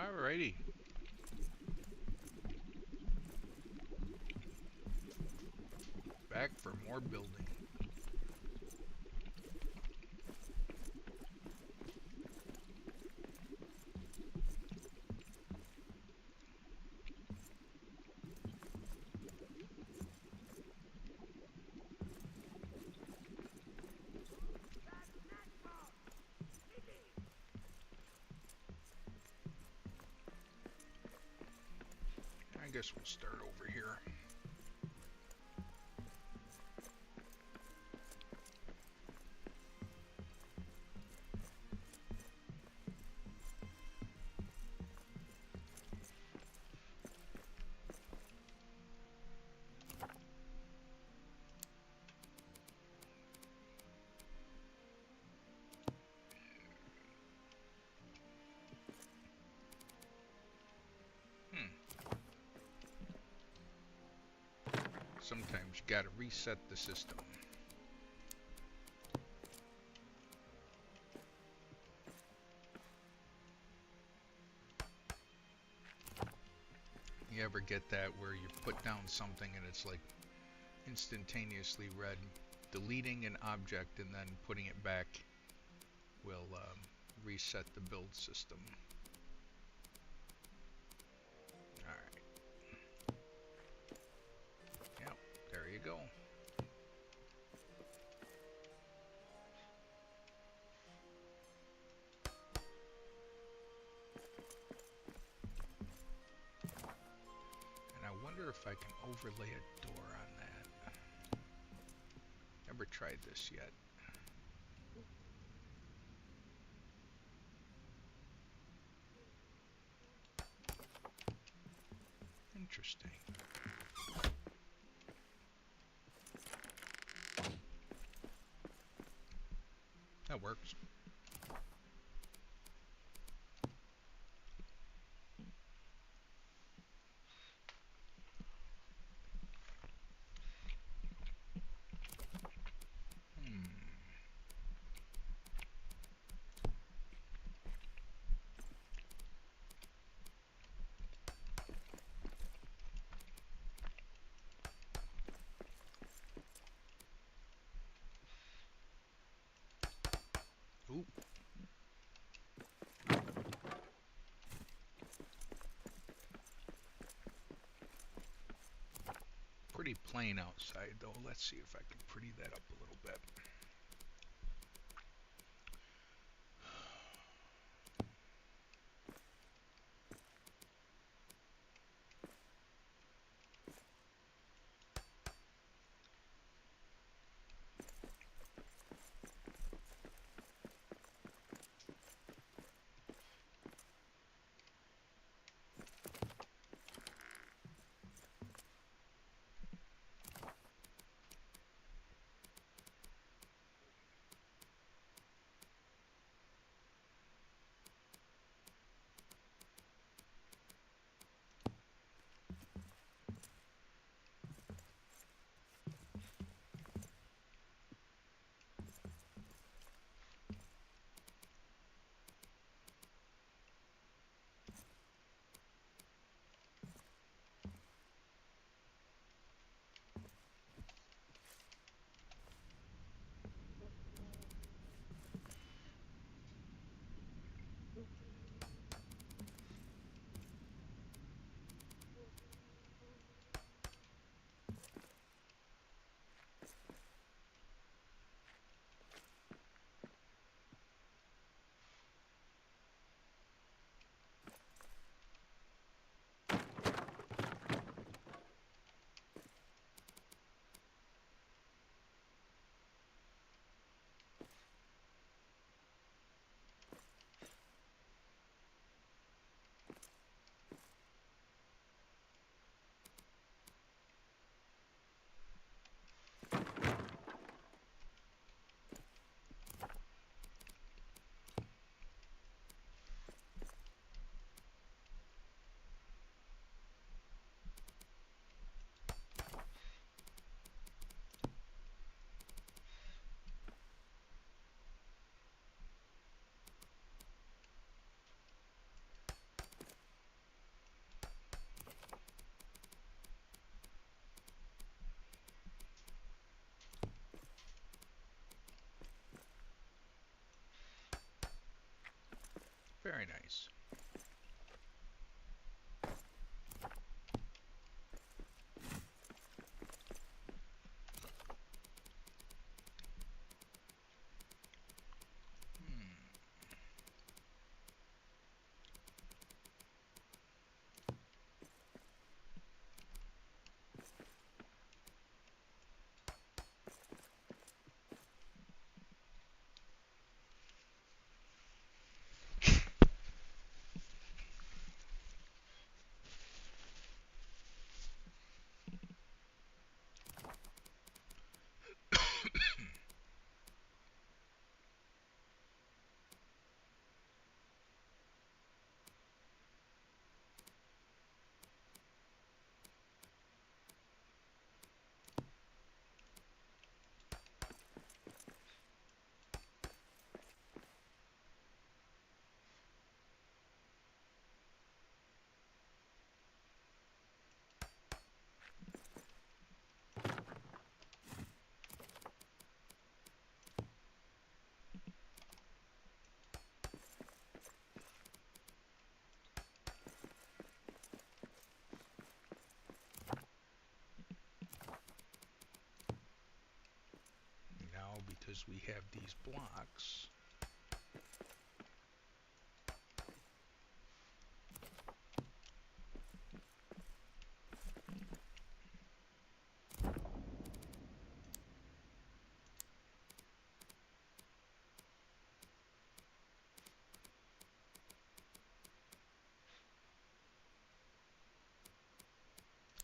Alrighty. Back for more building. I guess we'll start over here. Sometimes you gotta reset the system. You ever get that where you put down something and it's like instantaneously read? Deleting an object and then putting it back will reset the build system. Alright. Yep, there you go. And I wonder if I can overlay a door on that. Never tried this yet. Interesting. That works. Oop. Pretty plain outside though. Let's see if I can pretty that up a little bit. Very nice. Now, because we have these blocks,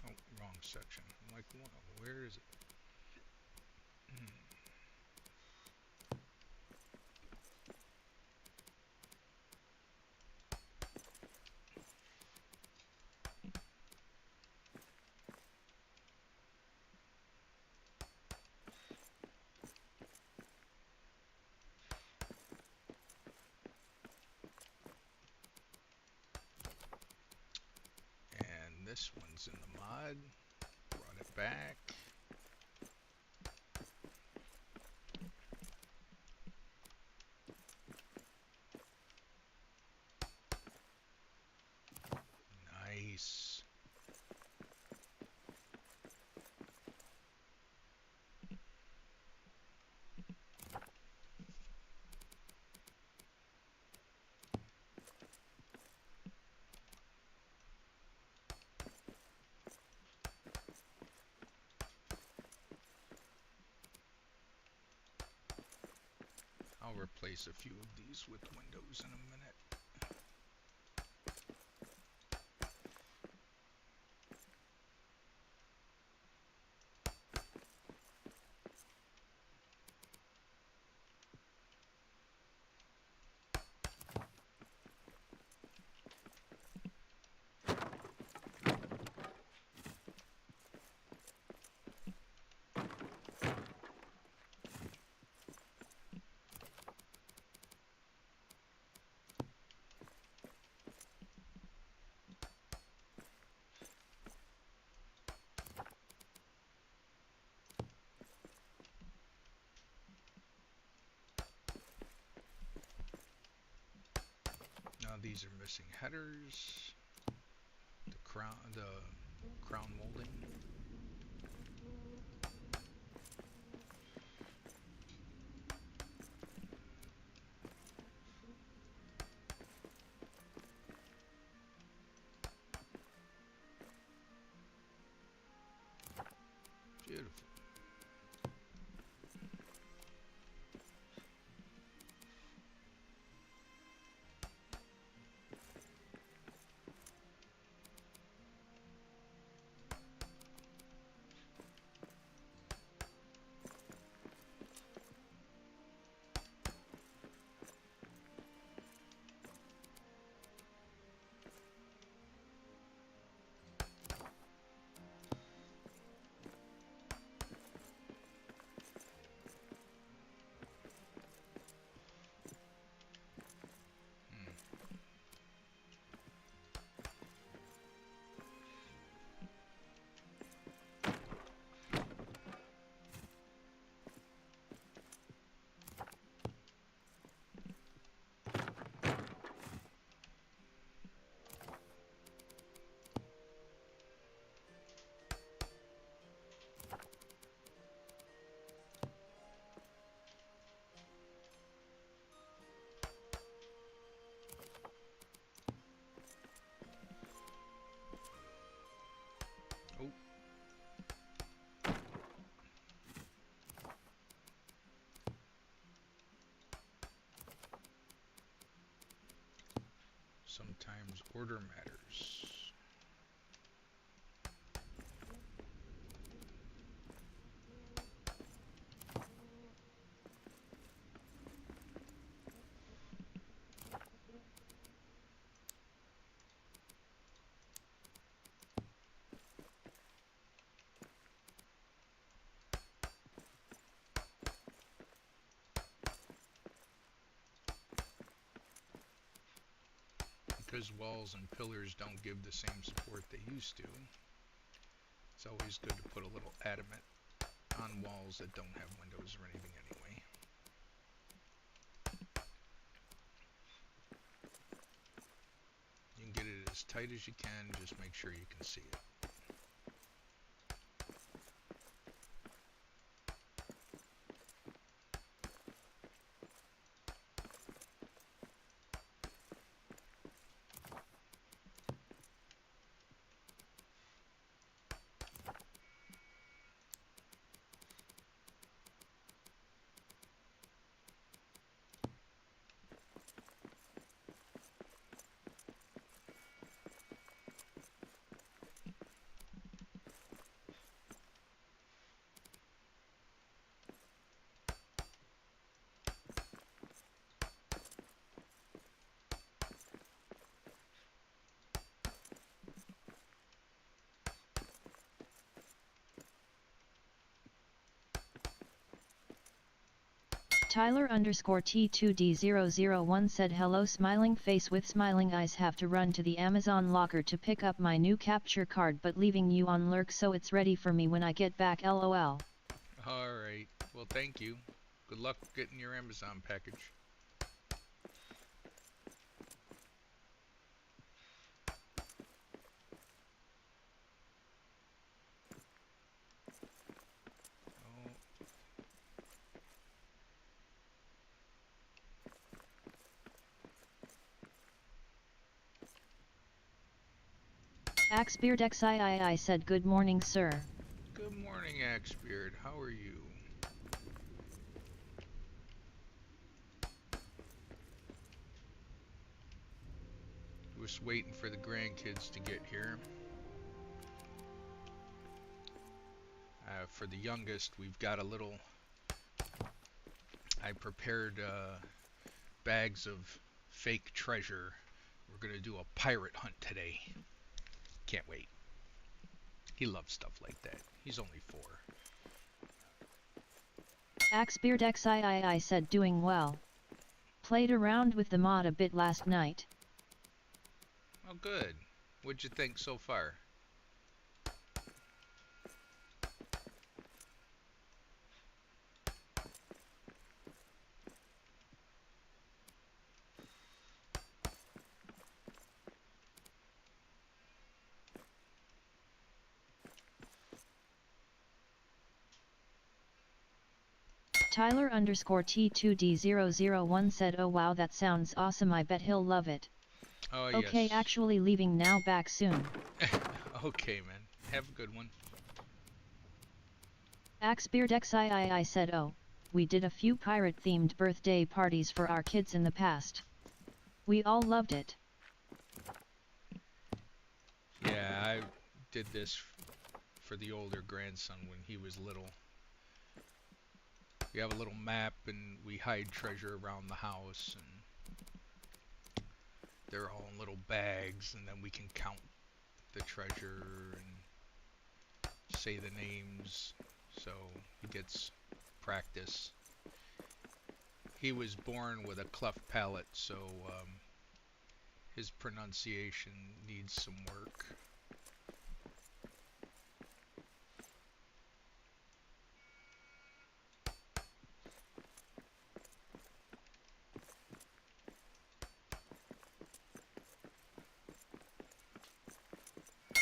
oh, wrong section. I'm like, where is it? And this one's in the mod. Brought it back. Nice. I'll replace a few of these with windows in a minute. Now these are missing headers, the crown molding. Beautiful. Sometimes order matters. Because walls and pillars don't give the same support they used to, it's always good to put a little adamant on walls that don't have windows or anything anyway. You can get it as tight as you can, just make sure you can see it. Tyler_T2D001 said hello smiling face with smiling eyes, have to run to the Amazon locker to pick up my new capture card but leaving you on lurk so it's ready for me when I get back lol. Alright, well thank you. Good luck getting your Amazon package. AxebeardXIII said good morning sir. Good morning, Axebeard. How are you? Just waiting for the grandkids to get here. For the youngest, we've got a little... I prepared bags of fake treasure. We're gonna do a pirate hunt today. Can't wait. He loves stuff like that. He's only 4. AxebeardXIII said doing well. Played around with the mod a bit last night. Oh good. What'd you think so far? Tyler_T2D001 said oh wow that sounds awesome, I bet he'll love it. Oh Okay, yes. actually leaving now, back soon. Okay man, have a good one. AxebeardXIII said oh, we did a few pirate themed birthday parties for our kids in the past. We all loved it. Yeah, I did this for the older grandson when he was little. We have a little map and we hide treasure around the house, and they're all in little bags, and then we can count the treasure and say the names, so he gets practice. He was born with a cleft palate, so his pronunciation needs some work.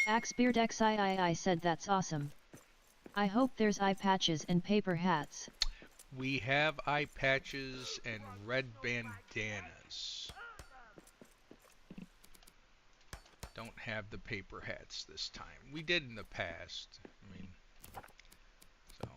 AxebeardXIII said that's awesome. I hope there's eye patches and paper hats. We have eye patches and red bandanas. Don't have the paper hats this time. We did in the past. I mean, so.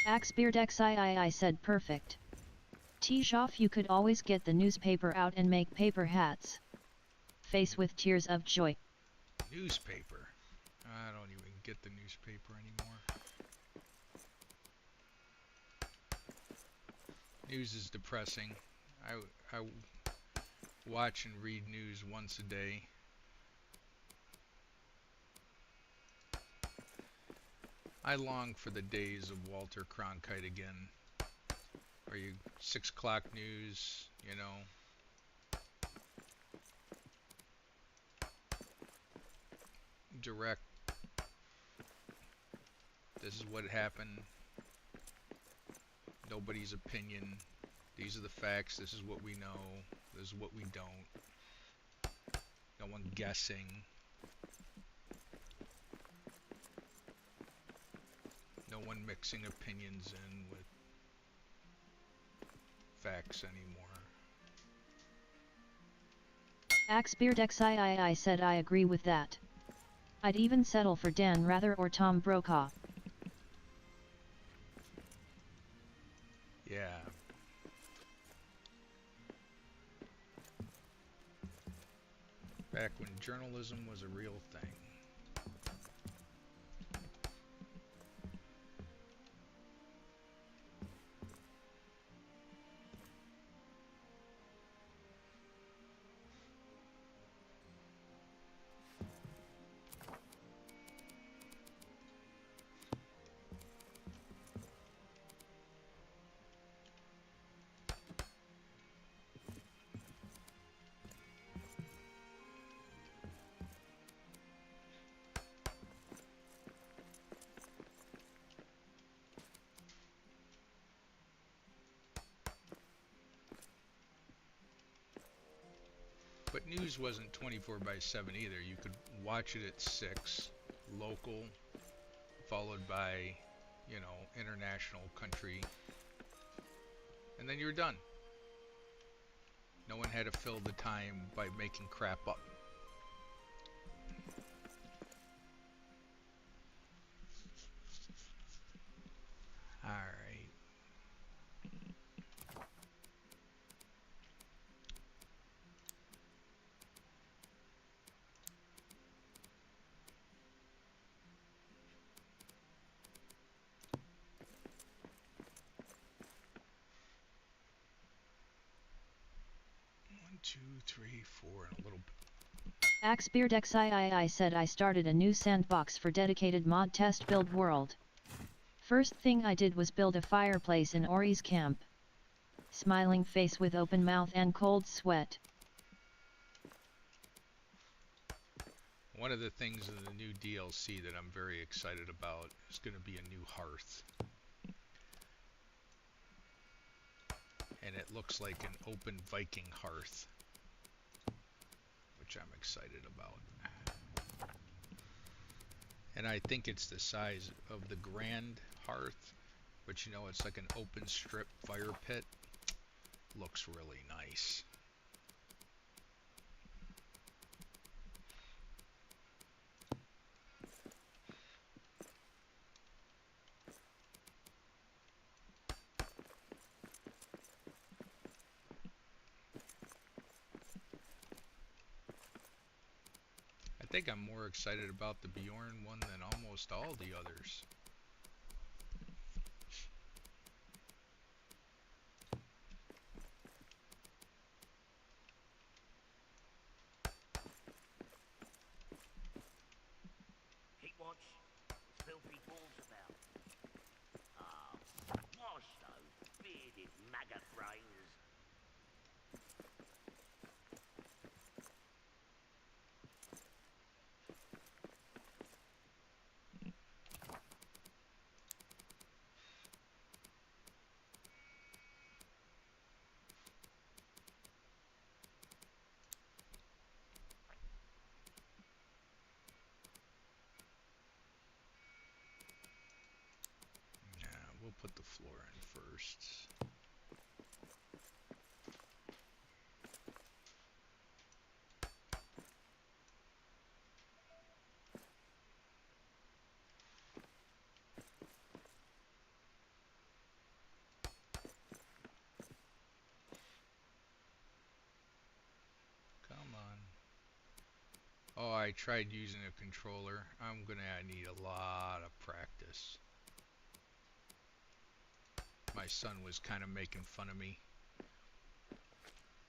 Axbeard XIII said perfect. T-Joff, you could always get the newspaper out and make paper hats. Face with tears of joy. Newspaper? I don't even get the newspaper anymore. News is depressing. I watch and read news once a day. I long for the days of Walter Cronkite again. Or you 6 o'clock news, you know. Direct. This is what happened. Nobody's opinion. These are the facts. This is what we know. This is what we don't. No one guessing. No one mixing opinions in with facts anymore. Axbeard XIII said I agree with that. I'd even settle for Dan Rather or Tom Brokaw. Yeah. Back when journalism was a real thing. But news wasn't 24/7 either. You could watch it at 6, local, followed by, you know, international, country, and then you're done. No one had to fill the time by making crap up. Alright. One, two, three, four, and a little. Axbeard XIII said I started a new sandbox for dedicated mod test build world. First thing I did was build a fireplace in Ori's camp. Smiling face with open mouth and cold sweat. One of the things in the new DLC that I'm very excited about is going to be a new hearth. And it looks like an open Viking hearth, which I'm excited about. And I think it's the size of the grand hearth, but you know, it's like an open strip fire pit. Looks really nice. I think I'm more excited about the Bjorn one than almost all the others. Keep watch. There's filthy balls about. Ah, wash those bearded maggot brains. Yeah, we'll put the floor in first. I tried using a controller. I'm gonna need a lot of practice. My son was kind of making fun of me.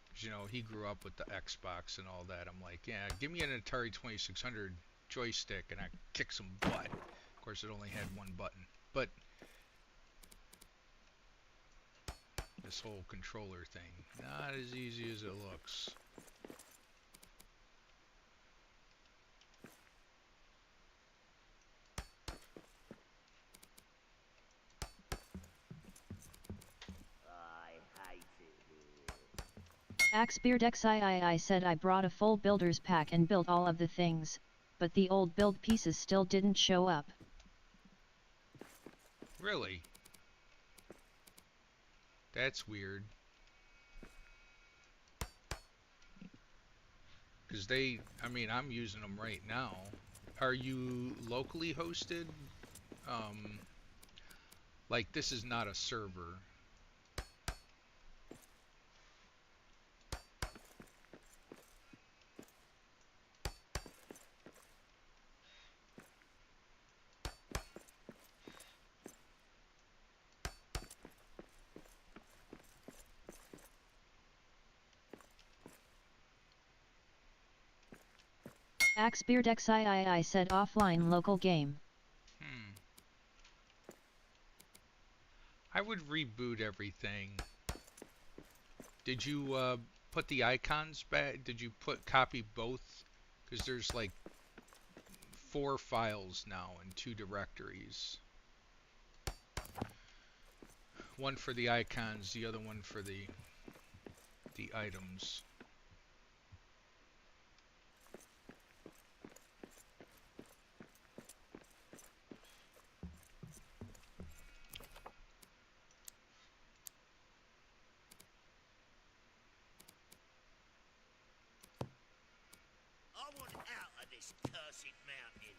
'Cause, you know, he grew up with the Xbox and all that. I'm like, yeah, give me an Atari 2600 joystick and I kick some butt. Of course, it only had one button. But this whole controller thing, not as easy as it looks. I hate it here. AxeBeardXIII said I brought a full builder's pack and built all of the things, but the old build pieces still didn't show up. Really? That's weird. Because I mean, I'm using them right now. Are you locally hosted? Like, this is not a server. AxeBeardXIII said offline local game. I would reboot everything. Did you put the icons back? Did you copy both? Because there's like 4 files now in 2 directories. One for the icons, the other one for the items. I want out of this cursed mountain.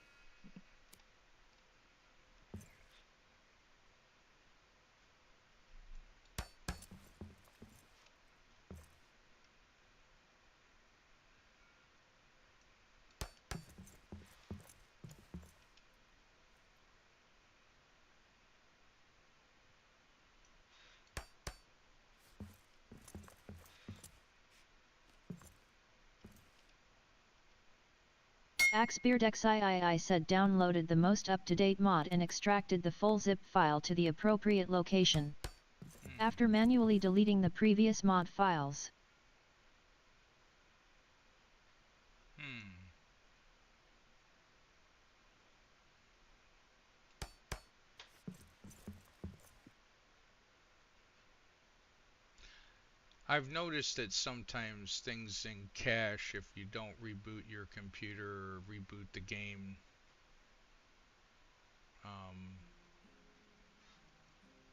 AxeBeardXIII said downloaded the most up-to-date mod and extracted the full zip file to the appropriate location, after manually deleting the previous mod files. I've noticed that sometimes things in cache, if you don't reboot your computer or reboot the game,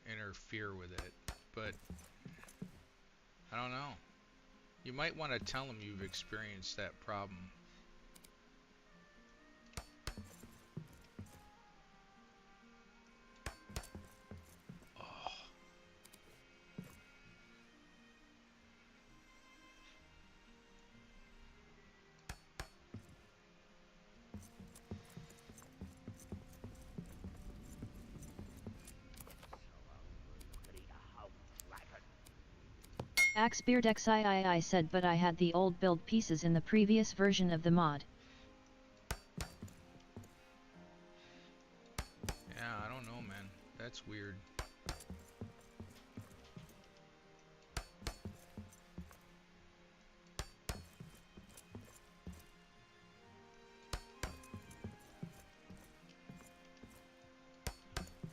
interfere with it. But I don't know. You might want to tell them you've experienced that problem. AxeBeardXIII said but I had the old build pieces in the previous version of the mod. Yeah, I don't know, man. That's weird.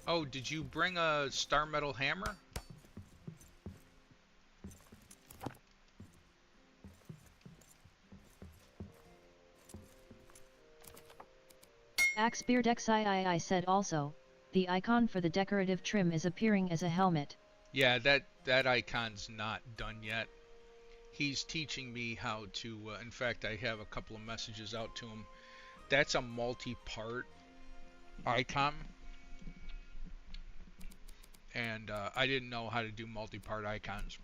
Oh, did you bring a star metal hammer? AxeBeardXIII said also, the icon for the decorative trim is appearing as a helmet. Yeah, that icon's not done yet. He's teaching me how to, in fact, I have a couple of messages out to him. That's a multi-part icon. And I didn't know how to do multi-part icons.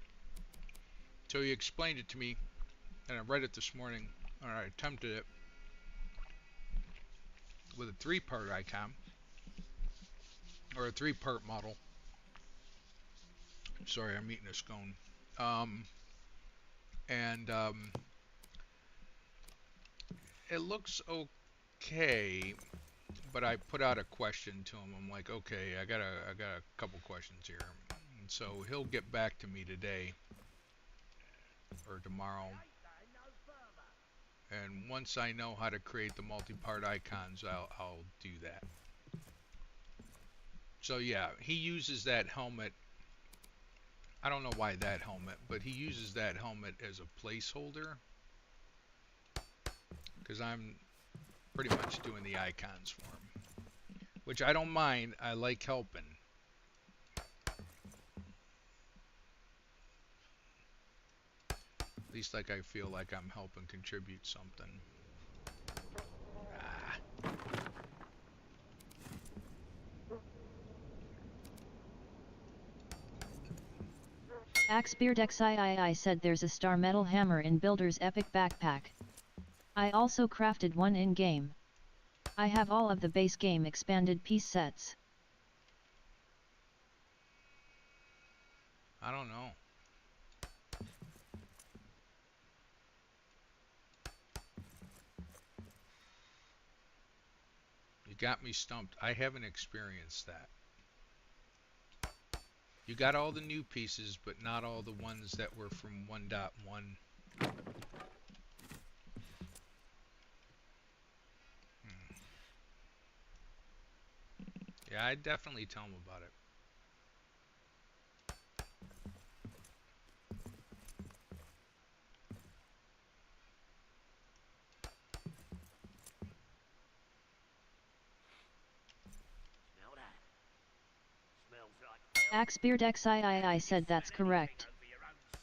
So he explained it to me, and I read it this morning, or I attempted it. with a 3-part icon, or a 3-part model. Sorry, I'm eating a scone. And it looks okay, but I put out a question to him. I'm like, okay, I got a couple questions here. And so he'll get back to me today or tomorrow. And once I know how to create the multi-part icons, I'll do that. So yeah, he uses that helmet. I don't know why that helmet, but he uses that helmet as a placeholder, because I'm pretty much doing the icons for him, which I don't mind. I like helping. At least like I feel like I'm helping contribute something. Ah. Axbeardxii said there's a star metal hammer in Builder's epic backpack. I also crafted one in-game. I have all of the base game expanded piece sets. I don't know. You got me stumped. I haven't experienced that. You got all the new pieces, but not all the ones that were from 1.1. Yeah, I'd definitely tell him about it. Smell that? Smells like Axbeardxii said that's correct.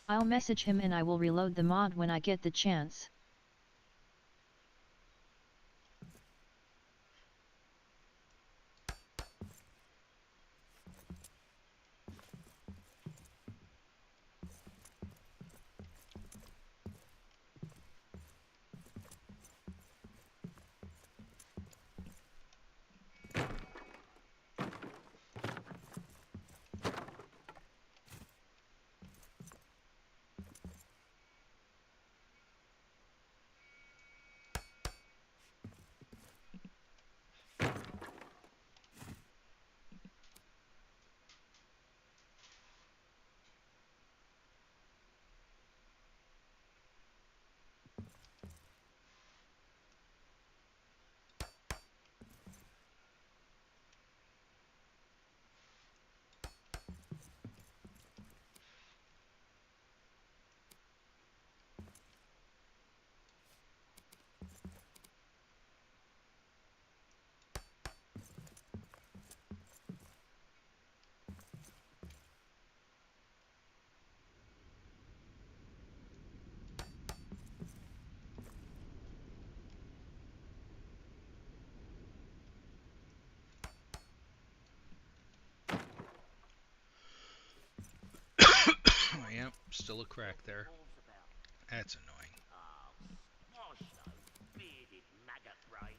I'll message him and I will reload the mod when I get the chance. Yep, still a crack there. wolves about. That's annoying. Oh, squash those bearded maggot brains.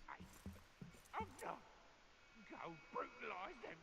Hey, oh no! Go brutalise them!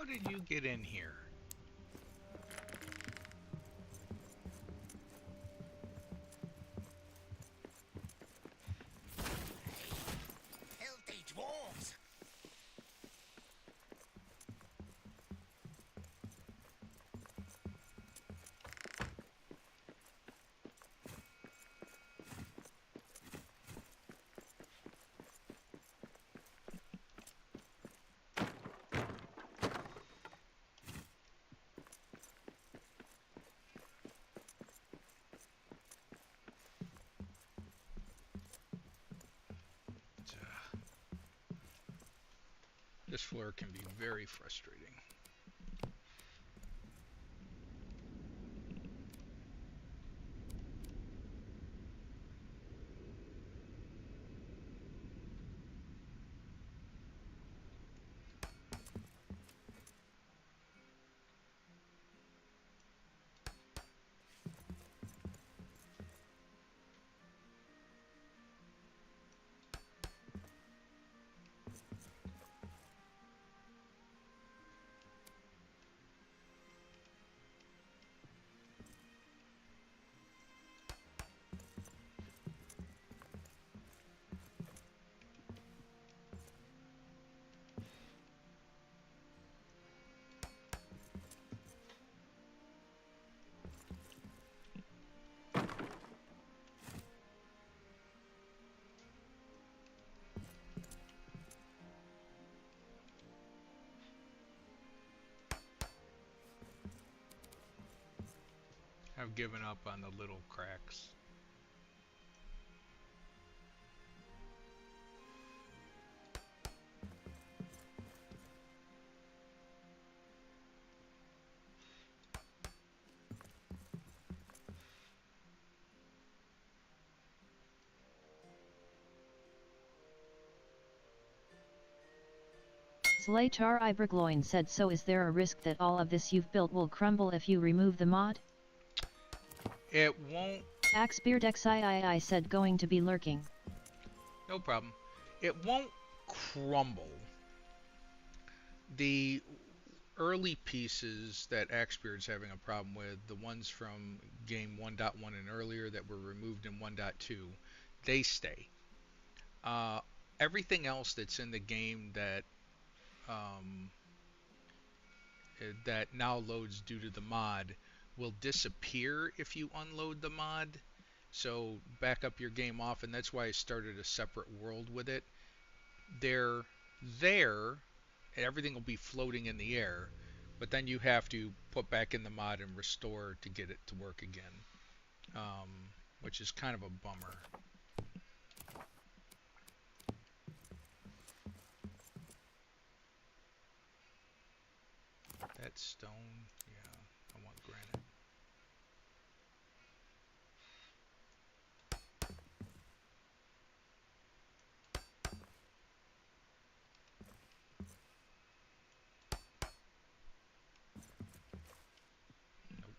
How did you get in here? Filthy dwarves! This floor can be very frustrating. I've given up on the little cracks. J.r.r. Ibergloin said, so is there a risk that all of this you've built will crumble if you remove the mod? It won't. Axbeardxii said going to be lurking. No problem. It won't crumble. The early pieces that Axbeard's having a problem with, the ones from game 1.1 and earlier that were removed in 1.2, they stay. Everything else that's in the game um, that now loads due to the mod will disappear if you unload the mod. So back up your game off, and that's why I started a separate world with it. They're there, and everything will be floating in the air, but then you have to put back in the mod and restore to get it to work again, which is kind of a bummer. That stone, yeah, I want granite. Nope.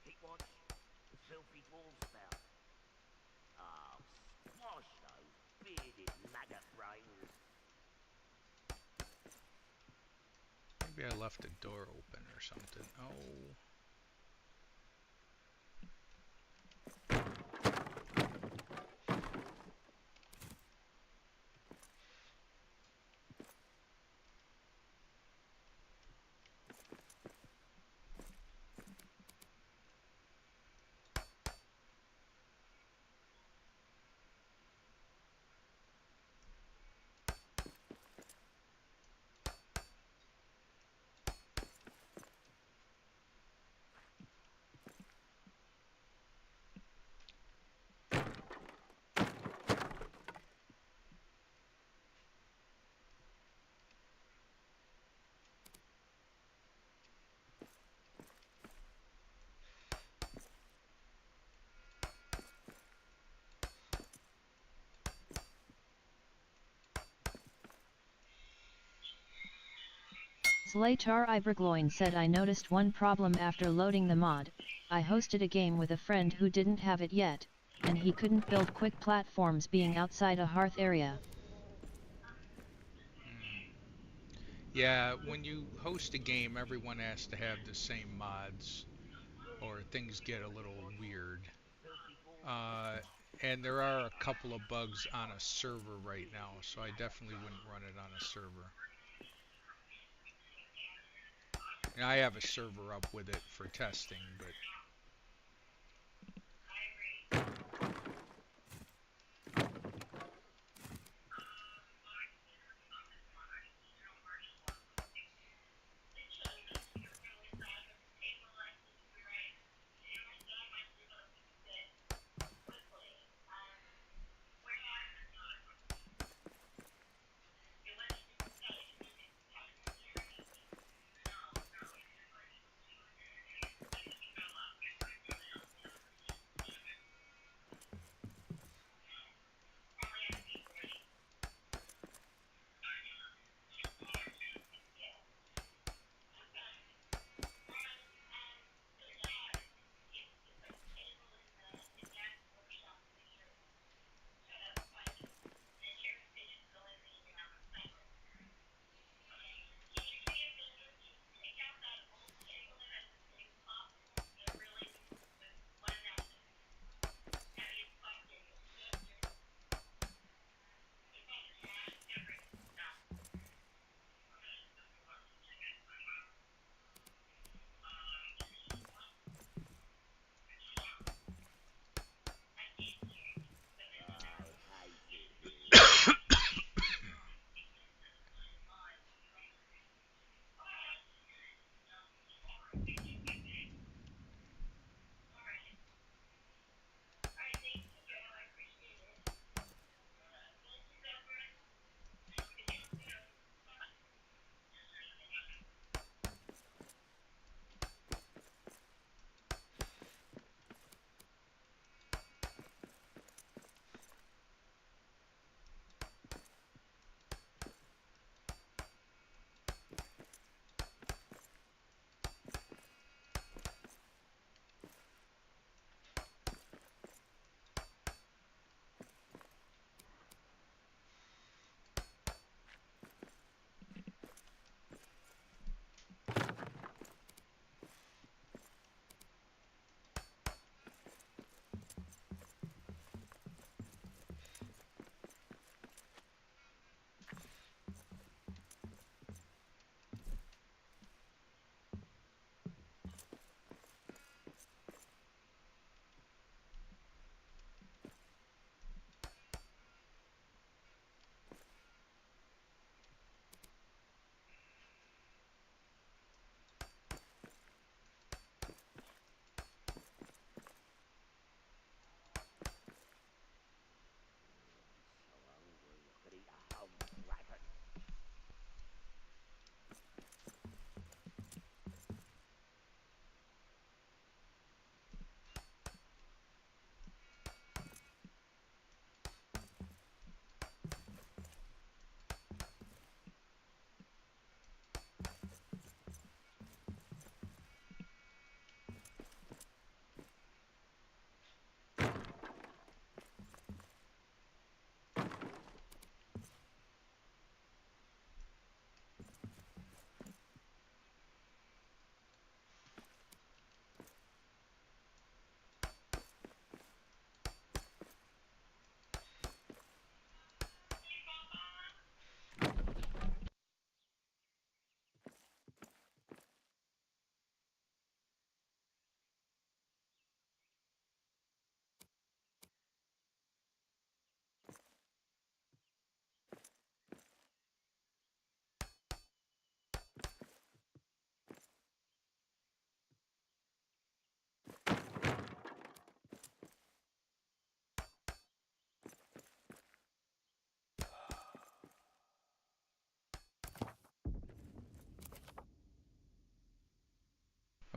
Keep watch. Filthy dwarves about. Oh, squash those bearded maggot brains. Maybe I left the door open or something. Oh. Zlatar Ivergloin said I noticed one problem after loading the mod. I hosted a game with a friend who didn't have it yet, and he couldn't build quick platforms being outside a hearth area. Yeah, when you host a game, everyone has to have the same mods, or things get a little weird. Uh, and there are a couple of bugs on a server right now, so I definitely wouldn't run it on a server. And I have a server up with it for testing, but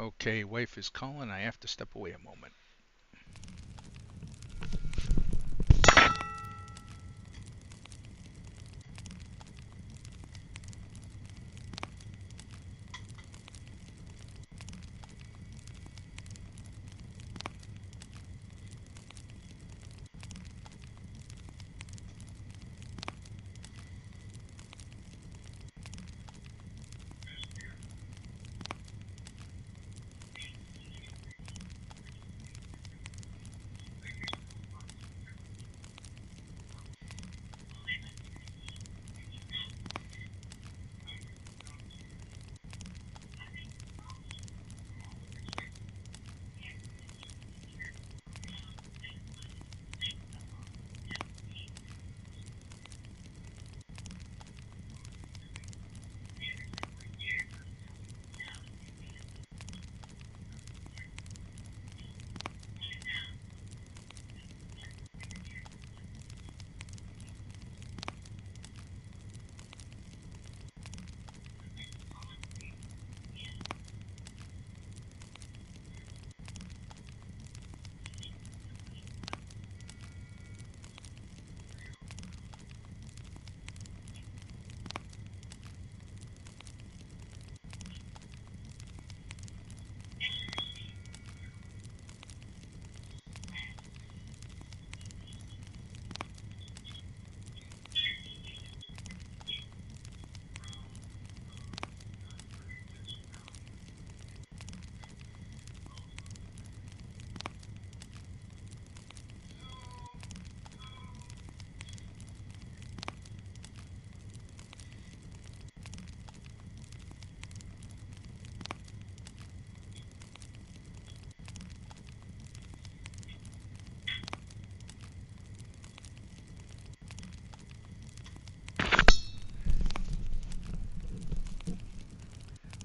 okay, wife is calling. I have to step away a moment.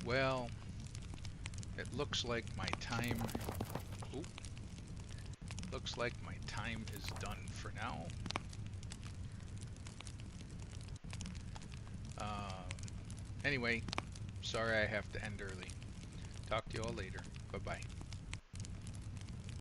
Well, it looks like my time... Oop. Looks like my time is done for now. Anyway, sorry I have to end early. Talk to you all later. Bye-bye.